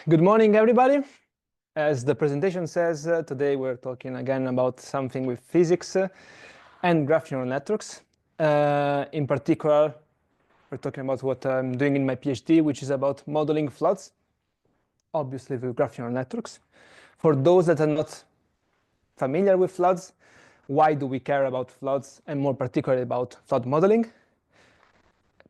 Good morning, everybody. As the presentation says, today we're talking again about something with physics and graph neural networks. In particular, we're talking about what I'm doing in my PhD, which is about modeling floods, obviously with graph neural networks. For those that are not familiar with floods, why do we care about floods, and more particularly about flood modeling?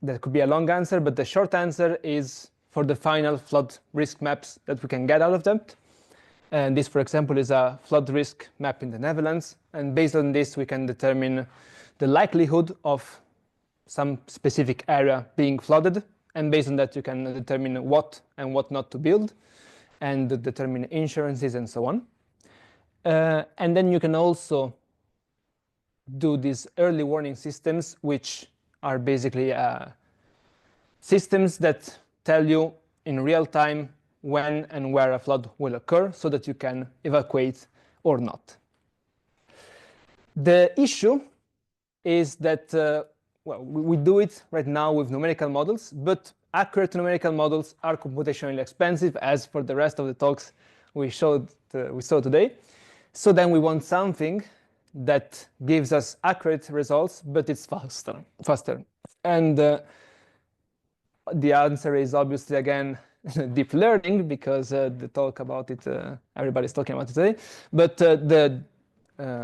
That could be a long answer, but the short answer is for the final flood risk maps that we can get out of them. And this, for example, is a flood risk map in the Netherlands. And based on this, we can determine the likelihood of some specific area being flooded. And based on that, you can determine what and what not to build, and determine insurances and so on. And then you can also do these early warning systems, which are basically systems that tell you in real time when and where a flood will occur so that you can evacuate or not. The issue is that, well, we do it right now with numerical models, but accurate numerical models are computationally expensive, as for the rest of the talks we saw today. So then we want something that gives us accurate results, but it's faster. And the answer is obviously, again, deep learning, because the talk about it, everybody's talking about it today. But the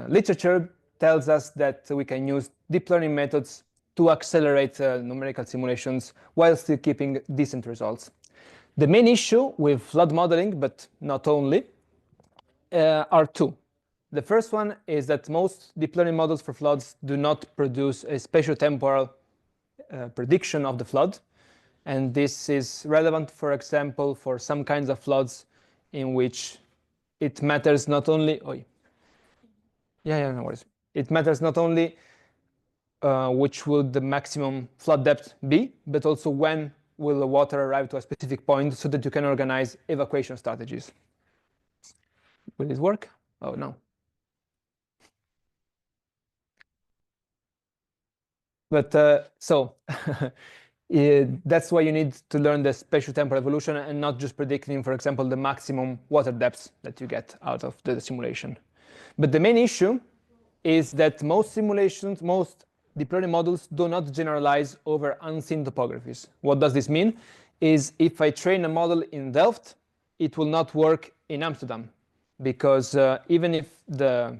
literature tells us that we can use deep learning methods to accelerate numerical simulations while still keeping decent results. The main issue with flood modeling, but not only, are two. The first one is that most deep learning models for floods do not produce a spatiotemporal prediction of the flood. And this is relevant, for example, for some kinds of floods in which it matters not only... no worries. It matters not only which will the maximum flood depth be, but also when will the water arrive to a specific point so that you can organize evacuation strategies. Will this work? Oh, no. But so that's why you need to learn the spatiotemporal evolution and not just predicting, for example, the maximum water depths that you get out of the simulation. But the main issue is that most simulations, most deep learning models do not generalize over unseen topographies. What does this mean? Is if I train a model in Delft, it will not work in Amsterdam, because even if the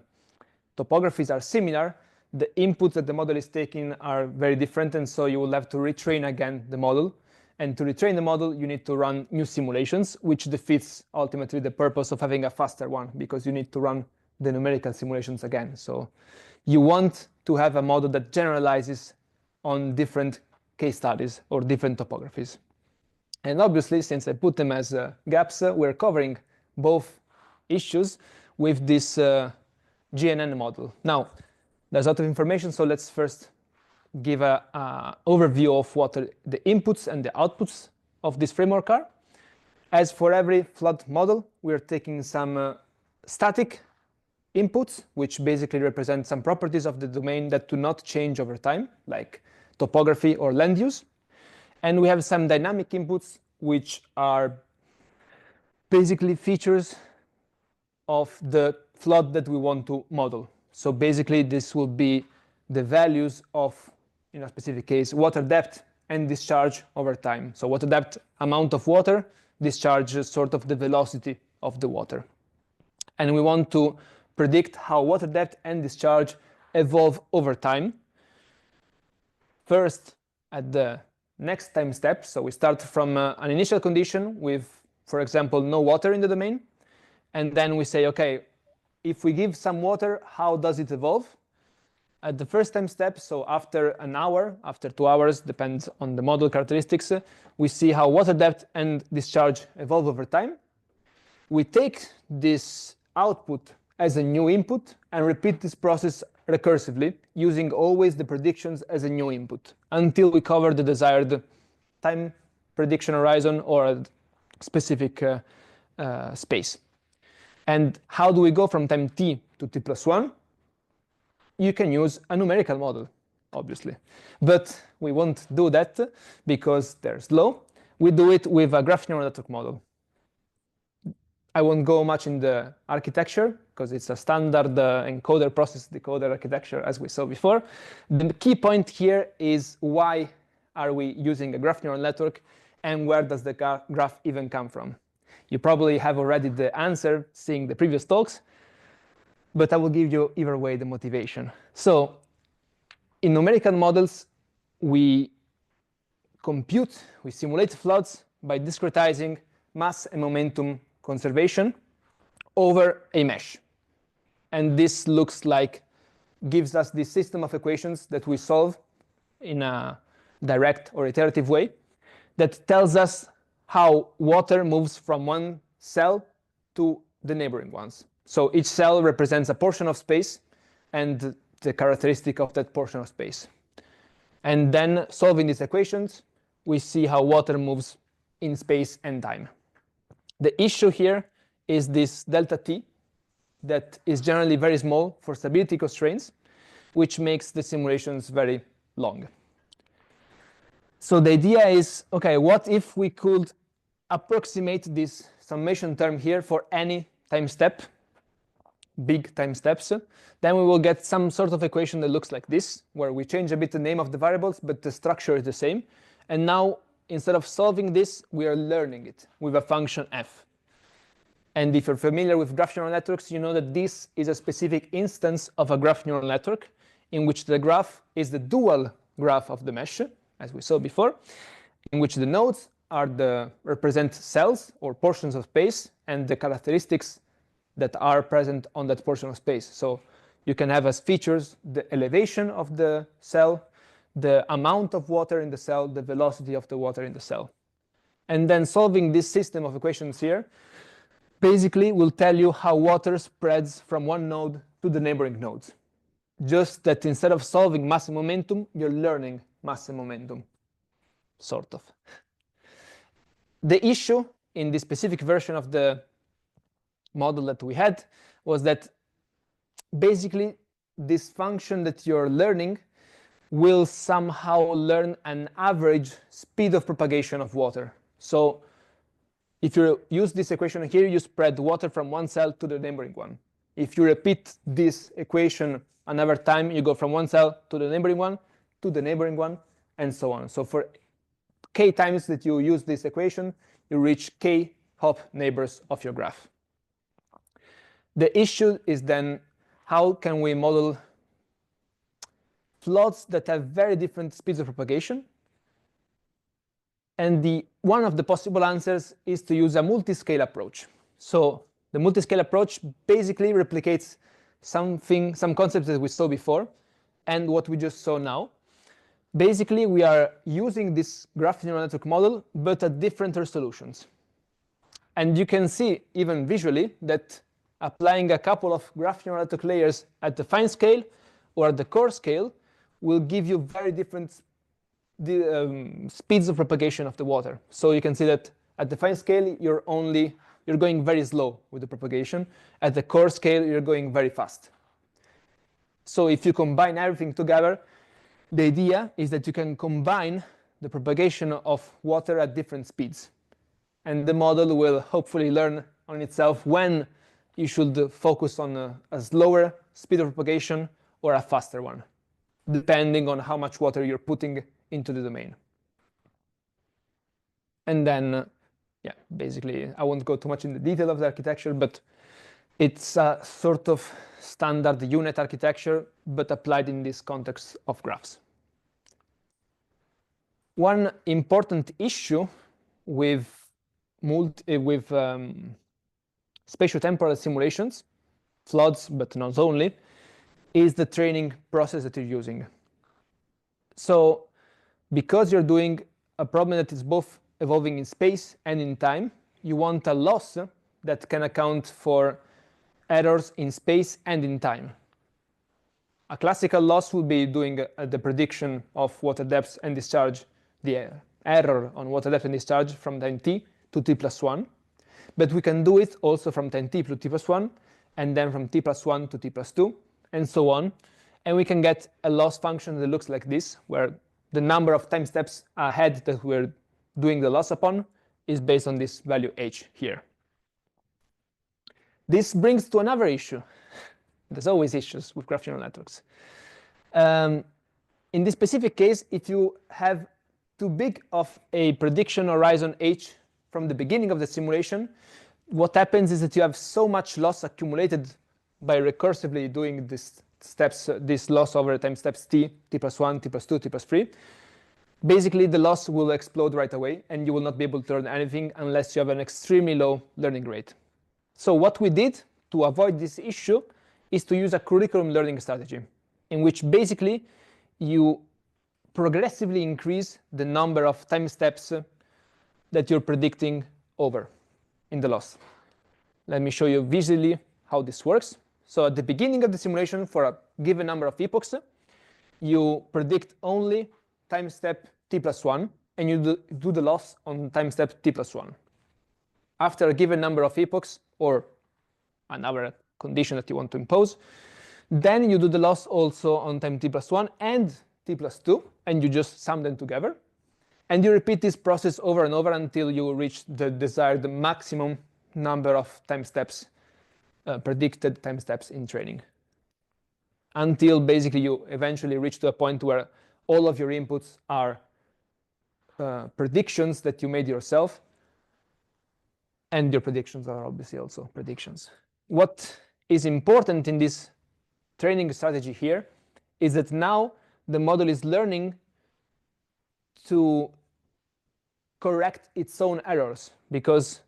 topographies are similar, the inputs that the model is taking are very different, and so you will have to retrain again the model. And to retrain the model, you need to run new simulations, which defeats ultimately the purpose of having a faster one, because you need to run the numerical simulations again. So you want to have a model that generalizes on different case studies or different topographies. And obviously, since I put them as gaps, we're covering both issues with this GNN model. Now, there's a lot of information, so let's first give an overview of what the inputs and the outputs of this framework are. As for every flood model, we're taking some static inputs, which basically represent some properties of the domain that do not change over time, like topography or land use. And we have some dynamic inputs, which are basically features of the flood that we want to model. So basically, this will be the values of, in a specific case, water depth and discharge over time. So water depth, amount of water, discharge is sort of the velocity of the water. And we want to predict how water depth and discharge evolve over time. First, at the next time step, so we start from an initial condition with, for example, no water in the domain. And then we say, okay, if we give some water, how does it evolve? At the first time step, so after an hour, after 2 hours, depends on the model characteristics, we see how water depth and discharge evolve over time. We take this output as a new input and repeat this process recursively, using always the predictions as a new input until we cover the desired time prediction horizon or a specific space. And how do we go from time t to t+1? You can use a numerical model, obviously. But we won't do that because they're slow. We do it with a graph neural network model. I won't go much in the architecture because it's a standard encoder process decoder architecture as we saw before. The key point here is why are we using a graph neural network and where does the graph even come from? You probably have already the answer seeing the previous talks, but I will give you either way the motivation. So in numerical models, we simulate floods by discretizing mass and momentum conservation over a mesh. And this gives us this system of equations that we solve in a direct or iterative way that tells us how water moves from one cell to the neighboring ones. So each cell represents a portion of space and the characteristic of that portion of space. And then solving these equations, we see how water moves in space and time. The issue here is this delta t that is generally very small for stability constraints, which makes the simulations very long. So the idea is, OK, what if we could approximate this summation term here for any time step, big time steps? Then we will get some sort of equation that looks like this, where we change a bit the name of the variables, but the structure is the same. And now, instead of solving this, we are learning it with a function f. And if you're familiar with graph neural networks, you know that this is a specific instance of a graph neural network in which the graph is the dual graph of the mesh, as we saw before, in which the nodes represent cells or portions of space and the characteristics that are present on that portion of space. So you can have as features the elevation of the cell, the amount of water in the cell, the velocity of the water in the cell. And then solving this system of equations here basically will tell you how water spreads from one node to the neighboring nodes. Just that instead of solving mass and momentum, you're learning mass and momentum, sort of. The issue in this specific version of the model that we had was that basically this function that you're learning will somehow learn an average speed of propagation of water. So if you use this equation here, you spread water from one cell to the neighboring one. If you repeat this equation another time, you go from one cell to the neighboring one, to the neighboring one, and so on. So for k times that you use this equation, you reach k hop neighbors of your graph. The issue is then, how can we model floods that have very different speeds of propagation? And one of the possible answers is to use a multiscale approach. So the multiscale approach basically replicates some concepts that we saw before and what we just saw now. Basically, we are using this graph neural network model, but at different resolutions. And you can see, even visually, that applying a couple of graph neural network layers at the fine scale or at the coarse scale will give you very different speeds of propagation of the water. So you can see that at the fine scale, you're going very slow with the propagation. At the coarse scale, you're going very fast. So if you combine everything together, the idea is that you can combine the propagation of water at different speeds. And the model will hopefully learn on itself when you should focus on a slower speed of propagation or a faster one, depending on how much water you're putting into the domain. And then, yeah, basically, I won't go too much in the detail of the architecture, but it's a sort of standard unit architecture, but applied in this context of graphs. One important issue with spatiotemporal simulations, floods, but not only, is the training process that you're using. So because you're doing a problem that is both evolving in space and in time, you want a loss that can account for errors in space and in time. A classical loss would be doing the prediction of water depth and discharge, the error on water depth and discharge from time t to t plus 1. But we can do it also from time t to t plus 1, and then from t plus 1 to t plus 2, and so on. And we can get a loss function that looks like this, where the number of time steps ahead that we're doing the loss upon is based on this value h here. This brings to another issue. There's always issues with graph neural networks. In this specific case, if you have too big of a prediction horizon h from the beginning of the simulation, what happens is that you have so much loss accumulated by recursively doing these steps, this loss over time steps t plus 1, t plus 2, t plus 3. Basically, the loss will explode right away, and you will not be able to learn anything unless you have an extremely low learning rate. So what we did to avoid this issue is to use a curriculum learning strategy, in which basically you progressively increase the number of time steps that you're predicting over in the loss. Let me show you visually how this works. So at the beginning of the simulation, for a given number of epochs, you predict only time step t plus 1, and you do the loss on time step t plus 1. After a given number of epochs, or another condition that you want to impose, then you do the loss also on time t plus 1 and t plus 2, and you just sum them together. And you repeat this process over and over until you reach the desired maximum number of time steps, predicted time steps in training. Until basically you eventually reach to a point where all of your inputs are predictions that you made yourself, and your predictions are obviously also predictions. What is important in this training strategy here is that now the model is learning to correct its own errors, because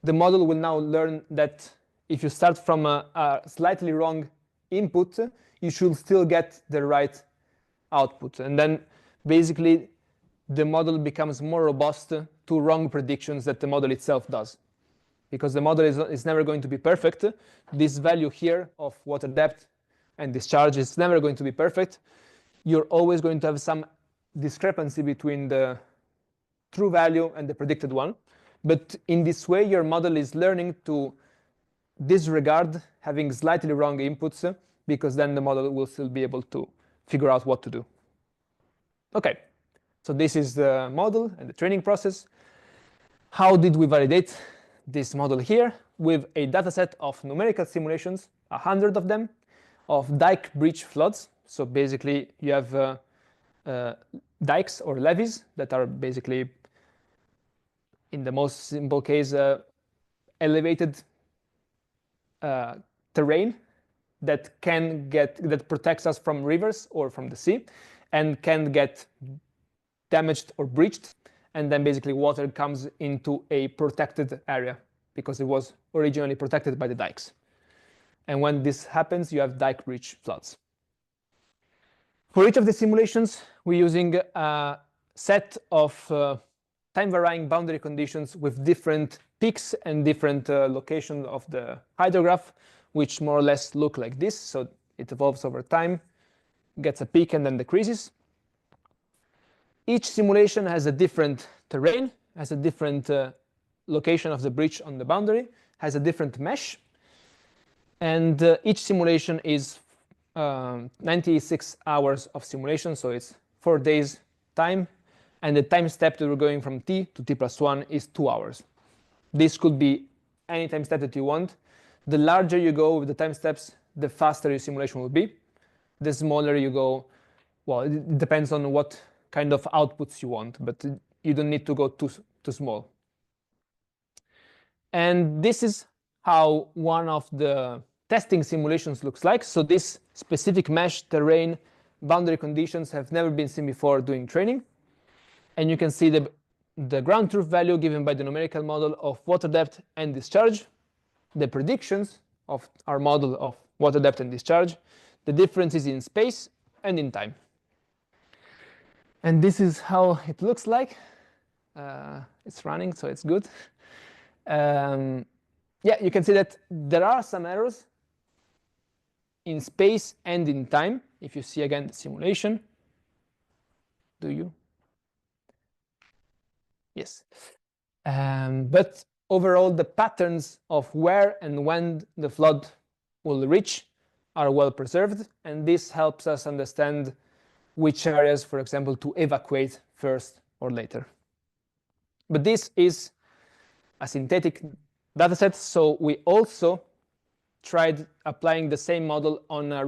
the model will now learn that if you start from a slightly wrong input, you should still get the right output. And then basically the model becomes more robust to wrong predictions that the model itself does. Because the model is never going to be perfect. This value here of water depth and discharge is never going to be perfect. You're always going to have some discrepancy between the true value and the predicted one. But in this way, your model is learning to disregard having slightly wrong inputs, because then the model will still be able to figure out what to do. OK, so this is the model and the training process. How did we validate this model here? With a dataset of numerical simulations, 100 of them, of dike breach floods. So basically, you have dikes or levees that are basically, in the most simple case, elevated terrain that protects us from rivers or from the sea, and can get damaged or breached, and then basically water comes into a protected area because it was originally protected by the dikes. And when this happens, you have dike breach floods. For each of the simulations, we're using a set of time-varying boundary conditions with different peaks and different locations of the hydrograph, which more or less look like this. So it evolves over time, gets a peak, and then decreases. Each simulation has a different terrain, has a different location of the breach on the boundary, has a different mesh. And each simulation is 96 hours of simulation, so it's 4 days time. And the time step that we're going from t to t plus 1 is 2 hours. This could be any time step that you want. The larger you go with the time steps, the faster your simulation will be. The smaller you go, well, it depends on what kind of outputs you want, but you don't need to go too small. And this is how one of the testing simulations looks like. So this specific mesh terrain boundary conditions have never been seen before doing training. And you can see the ground truth value given by the numerical model of water depth and discharge, the predictions of our model of water depth and discharge, the differences in space and in time. And this is how it looks like. It's running, so it's good. Yeah, you can see that there are some errors in space and in time. If you see again the simulation, do you? Yes. But overall, the patterns of where and when the flood will reach are well preserved, and this helps us understand which areas, for example, to evacuate first or later. But this is a synthetic dataset, so we also tried applying the same model on a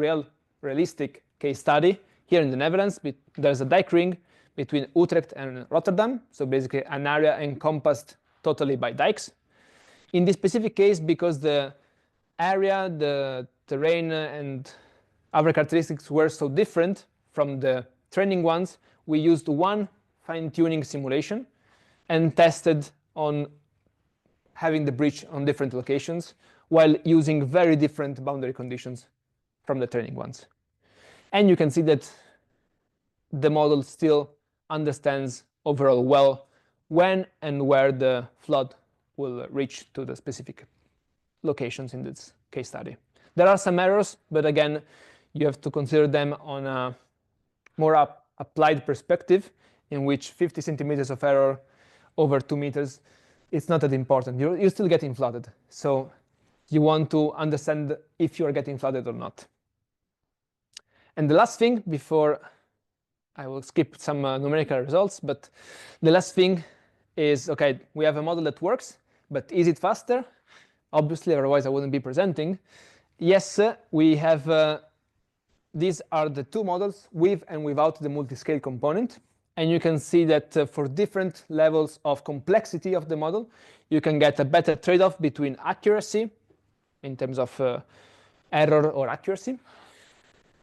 realistic case study here in the Netherlands. There's a dike ring between Utrecht and Rotterdam, so basically an area encompassed totally by dikes. In this specific case, because the area, the terrain, and other characteristics were so different from the training ones, we used one fine-tuning simulation and tested on having the bridge on different locations while using very different boundary conditions from the training ones. And you can see that the model still understands overall well when and where the flood will reach to the specific locations in this case study. There are some errors, but again, you have to consider them on a more applied perspective, in which 50 centimeters of error over 2 meters, it's not that important. You're still getting flooded. So you want to understand if you are getting flooded or not. And the last thing, before I will skip some numerical results, but the last thing is, okay, we have a model that works, but is it faster? Obviously, otherwise I wouldn't be presenting. Yes, we have, these are the two models with and without the multi-scale component. And you can see that for different levels of complexity of the model, you can get a better trade-off between accuracy, in terms of error or accuracy,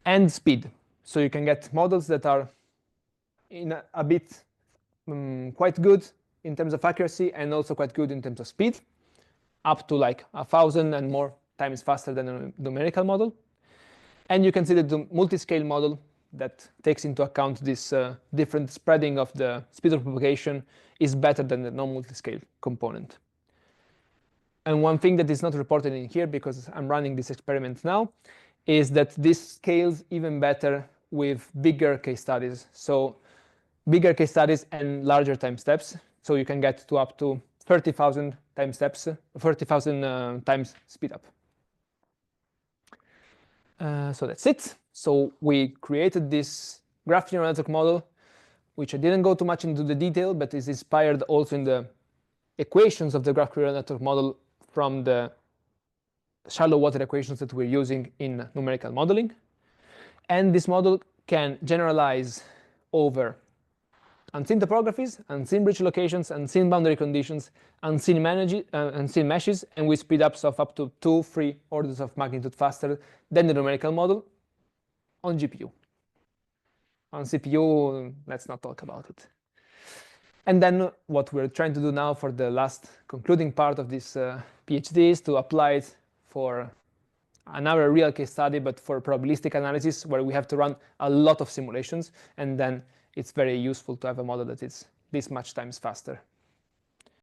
and speed. So you can get models that are in a bit quite good in terms of accuracy and also quite good in terms of speed, up to like 1,000 and more times faster than a numerical model. And you can see that the multi-scale model that takes into account this different spreading of the speed of propagation is better than the non-multi-scale component. And one thing that is not reported in here, because I'm running this experiment now, is that this scales even better with bigger case studies. So bigger case studies and larger time steps. So you can get to up to 30,000 time steps, 30,000 times speed up. So that's it. So we created this graph neural network model, which I didn't go too much into the detail, but is inspired also in the equations of the graph neural network model from the shallow water equations that we're using in numerical modeling. And this model can generalize over unseen topographies, unseen bridge locations, unseen boundary conditions, unseen meshes, and with speedups of up to 2-3 orders of magnitude faster than the numerical model on GPU. On CPU, let's not talk about it. And then what we're trying to do now for the last concluding part of this PhD is to apply it for another real case study, but for probabilistic analysis, where we have to run a lot of simulations, and then it's very useful to have a model that is this much times faster.